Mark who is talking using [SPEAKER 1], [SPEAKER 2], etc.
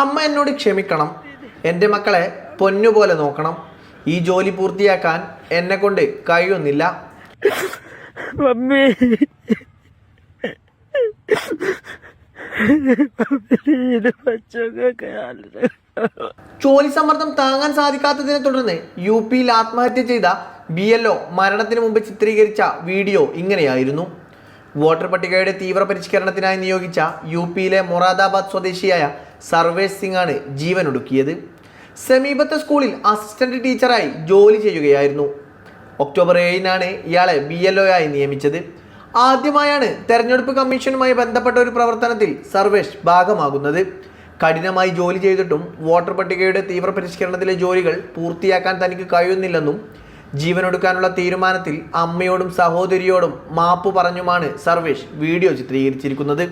[SPEAKER 1] അമ്മ എന്നോട് ക്ഷമിക്കണം. എൻ്റെ മക്കളെ പൊന്നുപോലെ നോക്കണം. ഈ ജോലി പൂർത്തിയാക്കാൻ എന്നെ കൊണ്ട് കഴിയുന്നില്ല.
[SPEAKER 2] മമ്മി
[SPEAKER 1] ജോലി സമ്മർദ്ദം താങ്ങാൻ സാധിക്കാത്തതിനെ തുടർന്ന് യുപിയിൽ ആത്മഹത്യ ചെയ്ത BLO മരണത്തിന് മുമ്പ് ചിത്രീകരിച്ച വീഡിയോ ഇങ്ങനെയായിരുന്നു. വോട്ടർ പട്ടികയുടെ തീവ്ര പരിഷ്കരണത്തിനായി നിയോഗിച്ച യുപിയിലെ മൊറാദാബാദ് സ്വദേശിയായ സർവേഷ് സിംഗ് ആണ് ജീവനൊടുക്കിയത്. സമീപത്തെ സ്കൂളിൽ അസിസ്റ്റന്റ് ടീച്ചറായി ജോലി ചെയ്യുകയായിരുന്നു. ഒക്ടോബർ 7-നാണ് ഇയാളെ BLO ആയി നിയമിച്ചത്. ആദ്യമായാണ് തെരഞ്ഞെടുപ്പ് കമ്മീഷനുമായി ബന്ധപ്പെട്ട ഒരു പ്രവർത്തനത്തിൽ സർവേഷ് ഭാഗമാകുന്നത്. കഠിനമായി ജോലി ചെയ്തിട്ടും വോട്ടർ പട്ടികയുടെ തീവ്ര പരിഷ്കരണത്തിലെ ജോലികൾ പൂർത്തിയാക്കാൻ തനിക്ക് കഴിയുന്നില്ലെന്നും ജീവനൊടുക്കാനുള്ള തീരുമാനത്തിൽ അമ്മയോടും സഹോദരിയോടും മാപ്പ് പറഞ്ഞുമാണ് സർവേഷ് വീഡിയോ ചിത്രീകരിച്ചിരിക്കുന്നത്.